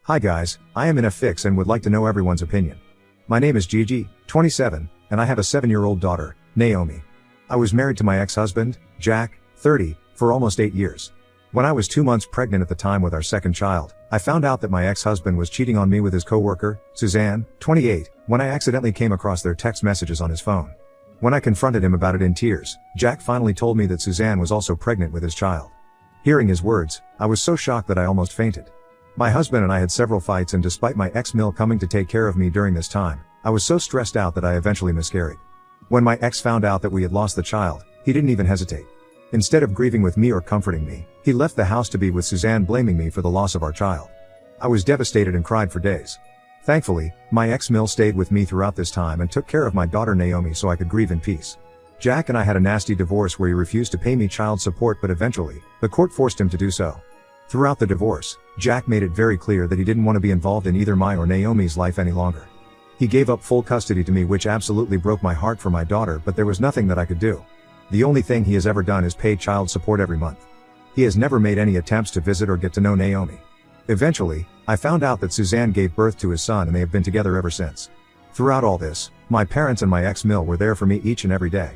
Hi guys, I am in a fix and would like to know everyone's opinion. My name is Gigi, 27, and I have a 7-year-old daughter, Naomi. I was married to my ex-husband, Jack, 30, for almost 8 years. When I was 2 months pregnant at the time with our second child, I found out that my ex-husband was cheating on me with his co-worker, Suzanne, 28, when I accidentally came across their text messages on his phone. When I confronted him about it in tears, Jack finally told me that Suzanne was also pregnant with his child. Hearing his words, I was so shocked that I almost fainted. My husband and I had several fights, and despite my ex-mill coming to take care of me during this time, I was so stressed out that I eventually miscarried. When my ex found out that we had lost the child, he didn't even hesitate. Instead of grieving with me or comforting me, he left the house to be with Suzanne, blaming me for the loss of our child. I was devastated and cried for days. Thankfully, my ex-mill stayed with me throughout this time and took care of my daughter Naomi so I could grieve in peace. Jack and I had a nasty divorce where he refused to pay me child support, but eventually, the court forced him to do so. Throughout the divorce, Jack made it very clear that he didn't want to be involved in either my or Naomi's life any longer. He gave up full custody to me, which absolutely broke my heart for my daughter, but there was nothing that I could do. The only thing he has ever done is pay child support every month. He has never made any attempts to visit or get to know Naomi. Eventually, I found out that Suzanne gave birth to his son, and they have been together ever since. Throughout all this, my parents and my ex-mill were there for me each and every day.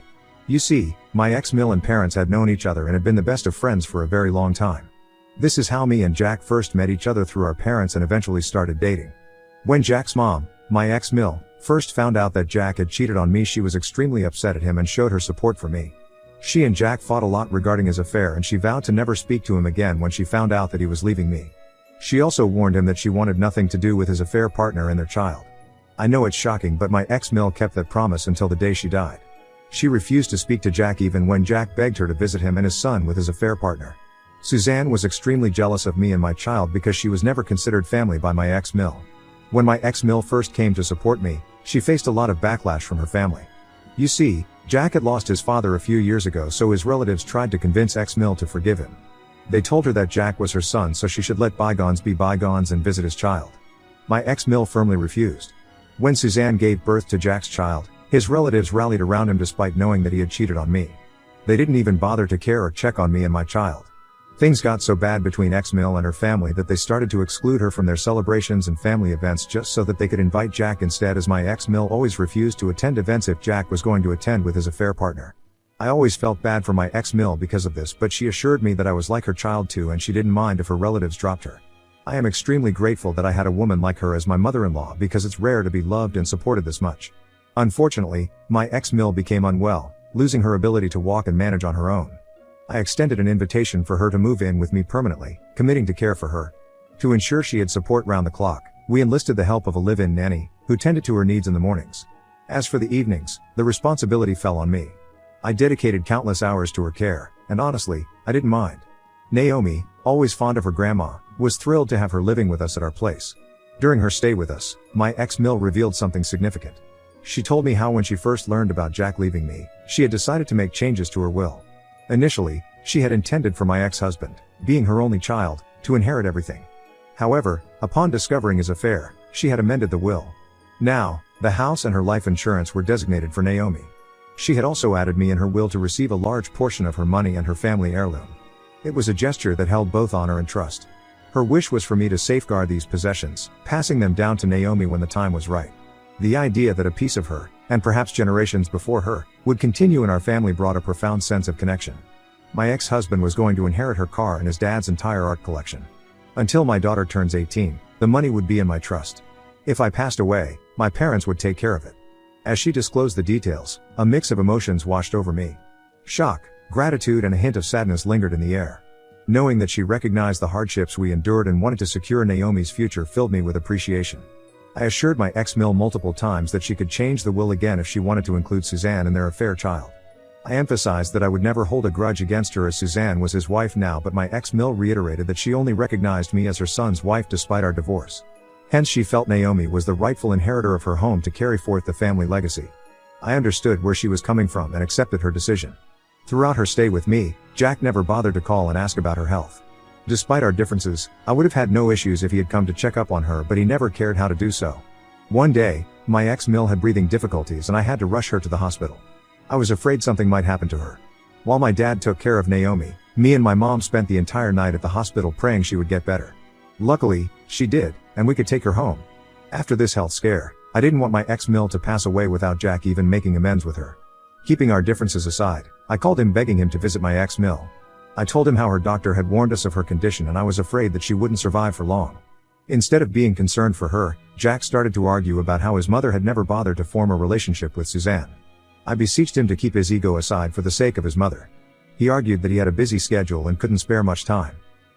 You see, my ex-mill and parents had known each other and had been the best of friends for a very long time. This is how me and Jack first met each other, through our parents, and eventually started dating. When Jack's mom, my ex-mill, first found out that Jack had cheated on me, she was extremely upset at him and showed her support for me. She and Jack fought a lot regarding his affair, and she vowed to never speak to him again when she found out that he was leaving me. She also warned him that she wanted nothing to do with his affair partner and their child. I know it's shocking, but my ex-mill kept that promise until the day she died. She refused to speak to Jack even when Jack begged her to visit him and his son with his affair partner. Suzanne was extremely jealous of me and my child because she was never considered family by my ex-mill. When my ex-mill first came to support me, she faced a lot of backlash from her family. You see, Jack had lost his father a few years ago, so his relatives tried to convince ex-mill to forgive him. They told her that Jack was her son, so she should let bygones be bygones and visit his child. My ex-mill firmly refused. When Suzanne gave birth to Jack's child, his relatives rallied around him despite knowing that he had cheated on me. They didn't even bother to care or check on me and my child. Things got so bad between ex-mill and her family that they started to exclude her from their celebrations and family events just so that they could invite Jack instead, as my ex-mill always refused to attend events if Jack was going to attend with his affair partner. I always felt bad for my ex-mill because of this, but she assured me that I was like her child too, and she didn't mind if her relatives dropped her. I am extremely grateful that I had a woman like her as my mother-in-law, because it's rare to be loved and supported this much. Unfortunately, my ex-mill became unwell, losing her ability to walk and manage on her own. I extended an invitation for her to move in with me permanently, committing to care for her. To ensure she had support round the clock, we enlisted the help of a live-in nanny, who tended to her needs in the mornings. As for the evenings, the responsibility fell on me. I dedicated countless hours to her care, and honestly, I didn't mind. Naomi, always fond of her grandma, was thrilled to have her living with us at our place. During her stay with us, my ex-mill revealed something significant. She told me how when she first learned about Jack leaving me, she had decided to make changes to her will. Initially, she had intended for my ex-husband, being her only child, to inherit everything. However, upon discovering his affair, she had amended the will. Now, the house and her life insurance were designated for Naomi. She had also added me in her will to receive a large portion of her money and her family heirloom. It was a gesture that held both honor and trust. Her wish was for me to safeguard these possessions, passing them down to Naomi when the time was right. The idea that a piece of her, and perhaps generations before her, would continue in our family brought a profound sense of connection. My ex-husband was going to inherit her car and his dad's entire art collection. Until my daughter turns 18, the money would be in my trust. If I passed away, my parents would take care of it. As she disclosed the details, a mix of emotions washed over me. Shock, gratitude, and a hint of sadness lingered in the air. Knowing that she recognized the hardships we endured and wanted to secure Naomi's future filled me with appreciation. I assured my ex-mill multiple times that she could change the will again if she wanted to include Suzanne and their affair child. I emphasized that I would never hold a grudge against her, as Suzanne was his wife now, but my ex-mill reiterated that she only recognized me as her son's wife despite our divorce. Hence, she felt Naomi was the rightful inheritor of her home to carry forth the family legacy. I understood where she was coming from and accepted her decision. Throughout her stay with me, Jack never bothered to call and ask about her health. Despite our differences, I would have had no issues if he had come to check up on her, but he never cared how to do so. One day, my ex-mill had breathing difficulties and I had to rush her to the hospital. I was afraid something might happen to her. While my dad took care of Naomi, me and my mom spent the entire night at the hospital praying she would get better. Luckily, she did, and we could take her home. After this health scare, I didn't want my ex-Mill to pass away without Jack even making amends with her. Keeping our differences aside, I called him begging him to visit my ex-Mill. I told him how her doctor had warned us of her condition and I was afraid that she wouldn't survive for long. Instead of being concerned for her, Jack started to argue about how his mother had never bothered to form a relationship with Suzanne. I beseeched him to keep his ego aside for the sake of his mother. He argued that he had a busy schedule and couldn't spare much time.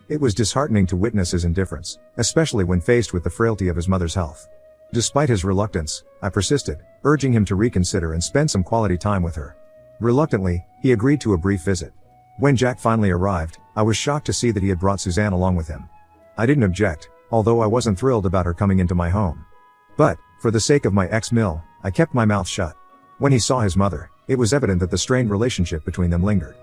It was disheartening to witness his indifference, especially when faced with the frailty of his mother's health. Despite his reluctance, I persisted, urging him to reconsider and spend some quality time with her. Reluctantly, he agreed to a brief visit. When Jack finally arrived, I was shocked to see that he had brought Suzanne along with him. I didn't object, although I wasn't thrilled about her coming into my home. But, for the sake of my ex-Mill, I kept my mouth shut. When he saw his mother, it was evident that the strained relationship between them lingered.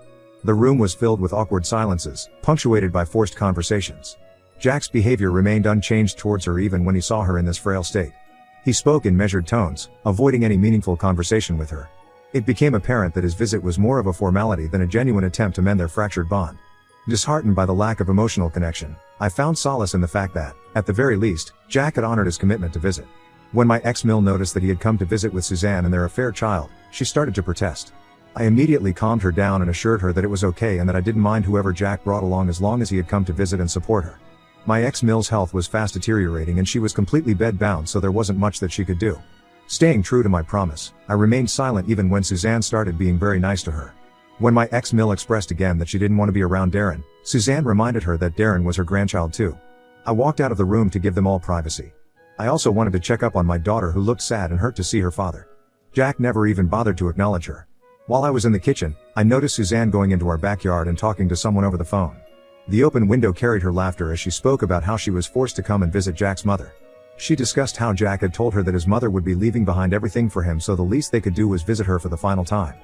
The room was filled with awkward silences, punctuated by forced conversations. Jack's behavior remained unchanged towards her even when he saw her in this frail state. He spoke in measured tones, avoiding any meaningful conversation with her. It became apparent that his visit was more of a formality than a genuine attempt to mend their fractured bond. Disheartened by the lack of emotional connection, I found solace in the fact that, at the very least, Jack had honored his commitment to visit. When my ex-Mill noticed that he had come to visit with Suzanne and their affair child, she started to protest. I immediately calmed her down and assured her that it was okay and that I didn't mind whoever Jack brought along as long as he had come to visit and support her. My ex-Mill's health was fast deteriorating and she was completely bed-bound, so there wasn't much that she could do. Staying true to my promise, I remained silent even when Suzanne started being very nice to her. When my ex-Mill expressed again that she didn't want to be around Darren, Suzanne reminded her that Darren was her grandchild too. I walked out of the room to give them all privacy. I also wanted to check up on my daughter who looked sad and hurt to see her father. Jack never even bothered to acknowledge her. While I was in the kitchen, I noticed Suzanne going into our backyard and talking to someone over the phone. The open window carried her laughter as she spoke about how she was forced to come and visit Jack's mother. She discussed how Jack had told her that his mother would be leaving behind everything for him, so the least they could do was visit her for the final time.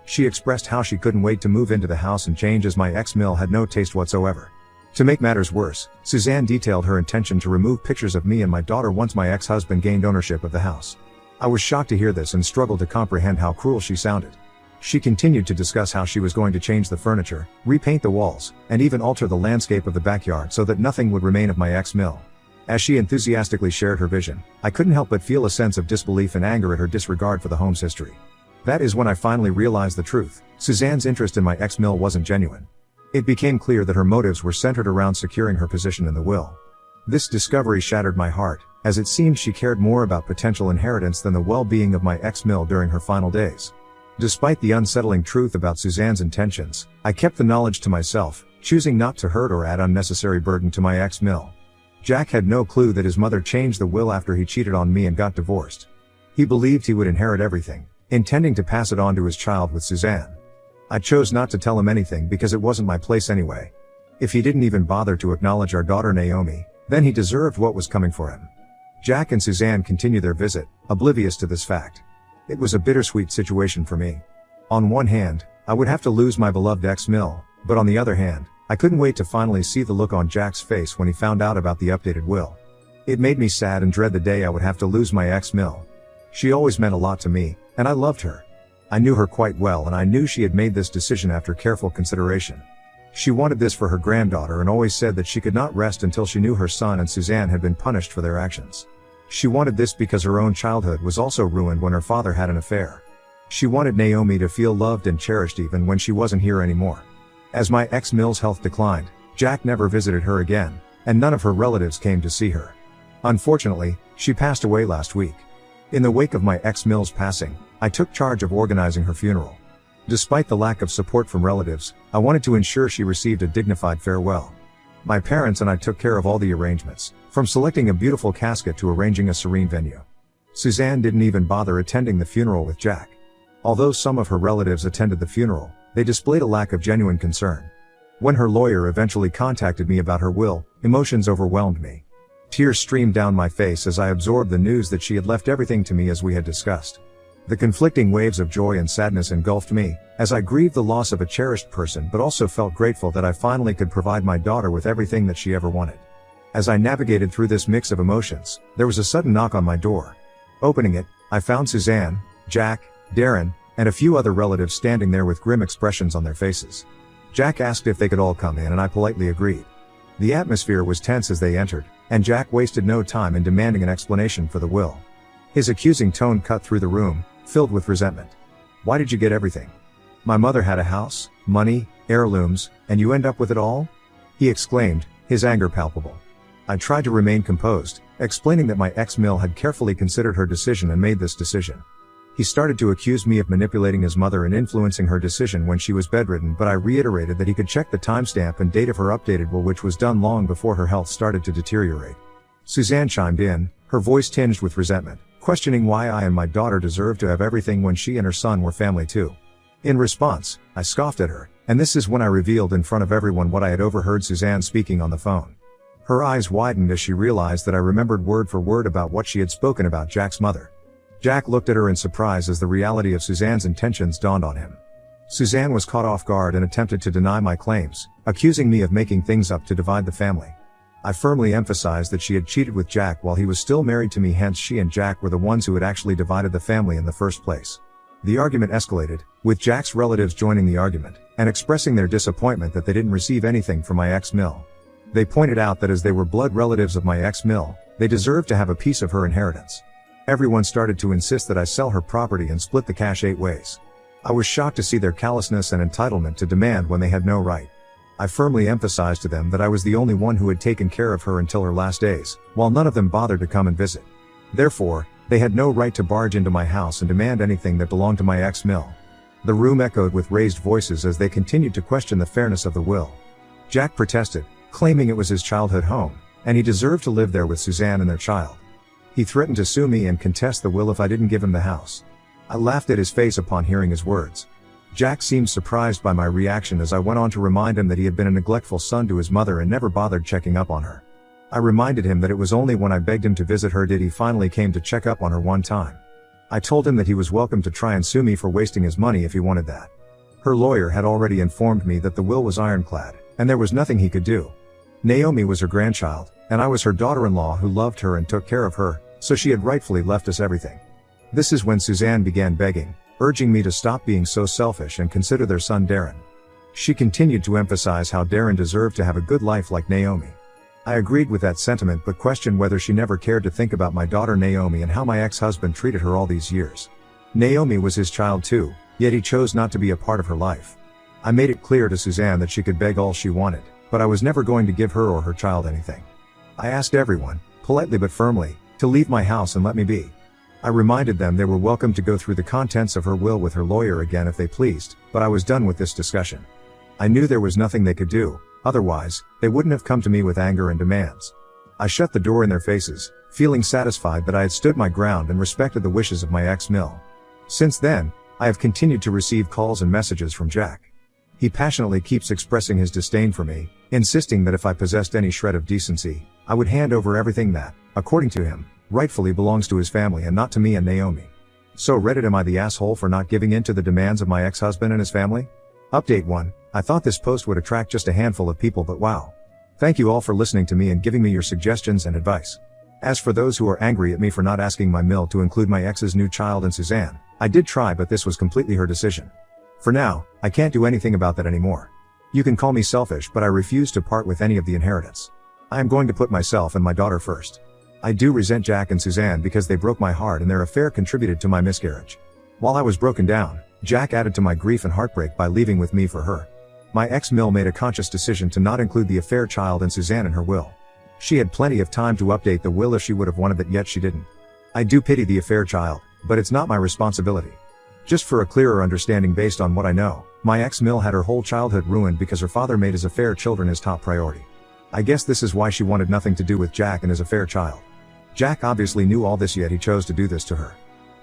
She expressed how she couldn't wait to move into the house and change, as my ex-Mill had no taste whatsoever. To make matters worse, Suzanne detailed her intention to remove pictures of me and my daughter once my ex-husband gained ownership of the house. I was shocked to hear this and struggled to comprehend how cruel she sounded. She continued to discuss how she was going to change the furniture, repaint the walls, and even alter the landscape of the backyard so that nothing would remain of my ex-Mill. As she enthusiastically shared her vision, I couldn't help but feel a sense of disbelief and anger at her disregard for the home's history. That is when I finally realized the truth. Suzanne's interest in my ex-Mill wasn't genuine. It became clear that her motives were centered around securing her position in the will. This discovery shattered my heart, as it seemed she cared more about potential inheritance than the well-being of my ex-Mill during her final days. Despite the unsettling truth about Suzanne's intentions, I kept the knowledge to myself, choosing not to hurt or add unnecessary burden to my ex-Mill. Jack had no clue that his mother changed the will after he cheated on me and got divorced. He believed he would inherit everything, intending to pass it on to his child with Suzanne. I chose not to tell him anything because it wasn't my place anyway. If he didn't even bother to acknowledge our daughter Naomi, then he deserved what was coming for him. Jack and Suzanne continued their visit, oblivious to this fact. It was a bittersweet situation for me. On one hand, I would have to lose my beloved ex-Mill, but on the other hand, I couldn't wait to finally see the look on Jack's face when he found out about the updated will. It made me sad and dread the day I would have to lose my ex-Mill. She always meant a lot to me, and I loved her. I knew her quite well and I knew she had made this decision after careful consideration. She wanted this for her granddaughter and always said that she could not rest until she knew her son and Suzanne had been punished for their actions. She wanted this because her own childhood was also ruined when her father had an affair. She wanted Naomi to feel loved and cherished even when she wasn't here anymore. As my ex-Mill's health declined, Jack never visited her again, and none of her relatives came to see her. Unfortunately, she passed away last week. In the wake of my ex-Mill's passing, I took charge of organizing her funeral. Despite the lack of support from relatives, I wanted to ensure she received a dignified farewell. My parents and I took care of all the arrangements, from selecting a beautiful casket to arranging a serene venue. Suzanne didn't even bother attending the funeral with Jack. Although some of her relatives attended the funeral, they displayed a lack of genuine concern. When her lawyer eventually contacted me about her will, emotions overwhelmed me. Tears streamed down my face as I absorbed the news that she had left everything to me as we had discussed. The conflicting waves of joy and sadness engulfed me, as I grieved the loss of a cherished person but also felt grateful that I finally could provide my daughter with everything that she ever wanted. As I navigated through this mix of emotions, there was a sudden knock on my door. Opening it, I found Suzanne, Jack, Darren, and a few other relatives standing there with grim expressions on their faces. Jack asked if they could all come in and I politely agreed. The atmosphere was tense as they entered, and Jack wasted no time in demanding an explanation for the will. His accusing tone cut through the room, filled with resentment. "Why did you get everything? My mother had a house, money, heirlooms, and you end up with it all?" he exclaimed, his anger palpable. I tried to remain composed, explaining that my ex-mill had carefully considered her decision and made this decision. He started to accuse me of manipulating his mother and influencing her decision when she was bedridden, but I reiterated that he could check the timestamp and date of her updated will, which was done long before her health started to deteriorate. Suzanne chimed in, her voice tinged with resentment, questioning why I and my daughter deserved to have everything when she and her son were family too. In response, I scoffed at her, and this is when I revealed in front of everyone what I had overheard Suzanne speaking on the phone. Her eyes widened as she realized that I remembered word for word about what she had spoken about Jack's mother. Jack looked at her in surprise as the reality of Suzanne's intentions dawned on him. Suzanne was caught off guard and attempted to deny my claims, accusing me of making things up to divide the family. I firmly emphasized that she had cheated with Jack while he was still married to me, hence she and Jack were the ones who had actually divided the family in the first place. The argument escalated, with Jack's relatives joining the argument, and expressing their disappointment that they didn't receive anything from my ex-mill. They pointed out that as they were blood relatives of my ex-mill, they deserved to have a piece of her inheritance. Everyone started to insist that I sell her property and split the cash 8 ways. I was shocked to see their callousness and entitlement to demand when they had no right. I firmly emphasized to them that I was the only one who had taken care of her until her last days, while none of them bothered to come and visit. Therefore, they had no right to barge into my house and demand anything that belonged to my ex-mill. The room echoed with raised voices as they continued to question the fairness of the will. Jack protested, claiming it was his childhood home, and he deserved to live there with Suzanne and their child. He threatened to sue me and contest the will if I didn't give him the house. I laughed at his face upon hearing his words. Jack seemed surprised by my reaction as I went on to remind him that he had been a neglectful son to his mother and never bothered checking up on her. I reminded him that it was only when I begged him to visit her did he finally came to check up on her one time. I told him that he was welcome to try and sue me for wasting his money if he wanted that. Her lawyer had already informed me that the will was ironclad, and there was nothing he could do. Naomi was her grandchild, and I was her daughter-in-law who loved her and took care of her, so she had rightfully left us everything. This is when Suzanne began begging, urging me to stop being so selfish and consider their son Darren. She continued to emphasize how Darren deserved to have a good life like Naomi. I agreed with that sentiment but questioned whether she never cared to think about my daughter Naomi and how my ex-husband treated her all these years. Naomi was his child too, yet he chose not to be a part of her life. I made it clear to Suzanne that she could beg all she wanted, but I was never going to give her or her child anything. I asked everyone, politely but firmly, to leave my house and let me be. I reminded them they were welcome to go through the contents of her will with her lawyer again if they pleased, but I was done with this discussion. I knew there was nothing they could do, otherwise, they wouldn't have come to me with anger and demands. I shut the door in their faces, feeling satisfied that I had stood my ground and respected the wishes of my ex-mill. Since then, I have continued to receive calls and messages from Jack. He passionately keeps expressing his disdain for me, insisting that if I possessed any shred of decency, I would hand over everything that, according to him, rightfully belongs to his family and not to me and Naomi. So Reddit, am I the asshole for not giving in to the demands of my ex-husband and his family? Update 1. I thought this post would attract just a handful of people, but wow. Thank you all for listening to me and giving me your suggestions and advice. As for those who are angry at me for not asking my mill to include my ex's new child and Suzanne, I did try, but this was completely her decision. For now, I can't do anything about that anymore. You can call me selfish, but I refuse to part with any of the inheritance. I am going to put myself and my daughter first. I do resent Jack and Suzanne because they broke my heart and their affair contributed to my miscarriage. While I was broken down, Jack added to my grief and heartbreak by leaving with me for her. My ex-mill made a conscious decision to not include the affair child and Suzanne in her will. She had plenty of time to update the will if she would have wanted it, yet she didn't. I do pity the affair child, but it's not my responsibility. Just for a clearer understanding based on what I know, my ex-mill had her whole childhood ruined because her father made his affair children his top priority. I guess this is why she wanted nothing to do with Jack and his affair child. Jack obviously knew all this, yet he chose to do this to her.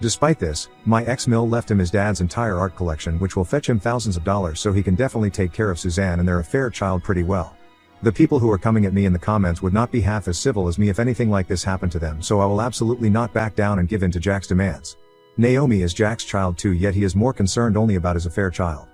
Despite this, my ex-mill left him his dad's entire art collection, which will fetch him thousands of dollars, so he can definitely take care of Suzanne and their affair child pretty well. The people who are coming at me in the comments would not be half as civil as me if anything like this happened to them, so I will absolutely not back down and give in to Jack's demands. Naomi is Jack's child too, yet he is more concerned only about his affair child.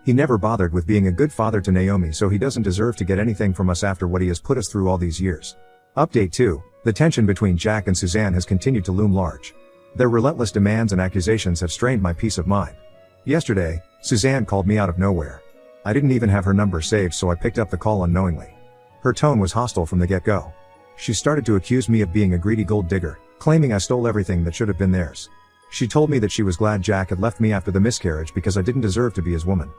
He never bothered with being a good father to Naomi, so he doesn't deserve to get anything from us after what he has put us through all these years. Update 2. The tension between Jack and Suzanne has continued to loom large. Their relentless demands and accusations have strained my peace of mind. Yesterday, Suzanne called me out of nowhere. I didn't even have her number saved, so I picked up the call unknowingly. Her tone was hostile from the get-go. She started to accuse me of being a greedy gold digger, claiming I stole everything that should have been theirs. She told me that she was glad Jack had left me after the miscarriage because I didn't deserve to be his woman.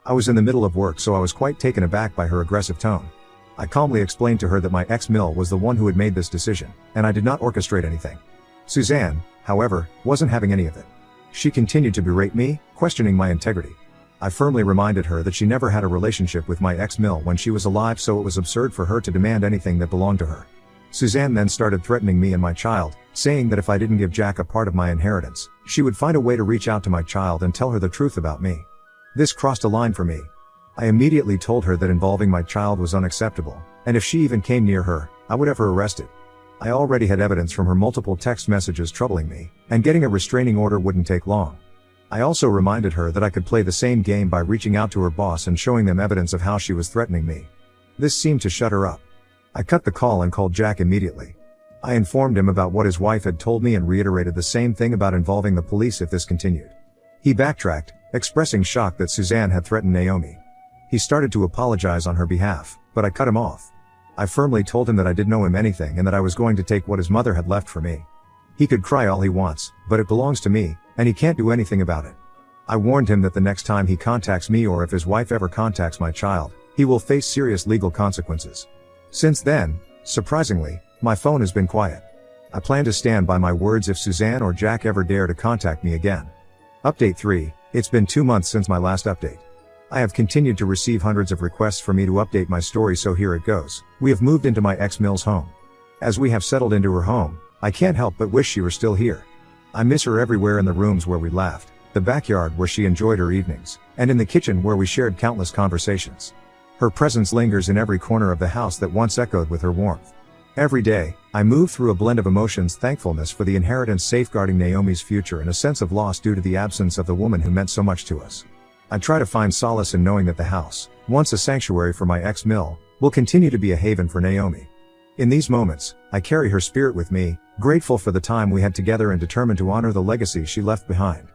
I was in the middle of work, so I was quite taken aback by her aggressive tone. I calmly explained to her that my ex-mill was the one who had made this decision, and I did not orchestrate anything. Suzanne, however, wasn't having any of it. She continued to berate me, questioning my integrity. I firmly reminded her that she never had a relationship with my ex-mill when she was alive, so it was absurd for her to demand anything that belonged to her. Suzanne then started threatening me and my child, saying that if I didn't give Jack a part of my inheritance, she would find a way to reach out to my child and tell her the truth about me. This crossed a line for me. I immediately told her that involving my child was unacceptable, and if she even came near her, I would have her arrested. I already had evidence from her multiple text messages troubling me, and getting a restraining order wouldn't take long. I also reminded her that I could play the same game by reaching out to her boss and showing them evidence of how she was threatening me. This seemed to shut her up. I cut the call and called Jack immediately. I informed him about what his wife had told me and reiterated the same thing about involving the police if this continued. He backtracked, expressing shock that Suzanne had threatened Naomi. He started to apologize on her behalf, but I cut him off. I firmly told him that I didn't owe him anything and that I was going to take what his mother had left for me. He could cry all he wants, but it belongs to me, and he can't do anything about it. I warned him that the next time he contacts me or if his wife ever contacts my child, he will face serious legal consequences. Since then, surprisingly, my phone has been quiet. I plan to stand by my words if Suzanne or Jack ever dare to contact me again. Update 3, it's been 2 months since my last update. I have continued to receive hundreds of requests for me to update my story, so here it goes. We have moved into my ex-mill's home. As we have settled into her home, I can't help but wish she were still here. I miss her everywhere, in the rooms where we laughed, the backyard where she enjoyed her evenings, and in the kitchen where we shared countless conversations. Her presence lingers in every corner of the house that once echoed with her warmth. Every day, I move through a blend of emotions: thankfulness for the inheritance safeguarding Naomi's future and a sense of loss due to the absence of the woman who meant so much to us. I try to find solace in knowing that the house, once a sanctuary for my ex-mill, will continue to be a haven for Naomi. In these moments, I carry her spirit with me, grateful for the time we had together and determined to honor the legacy she left behind.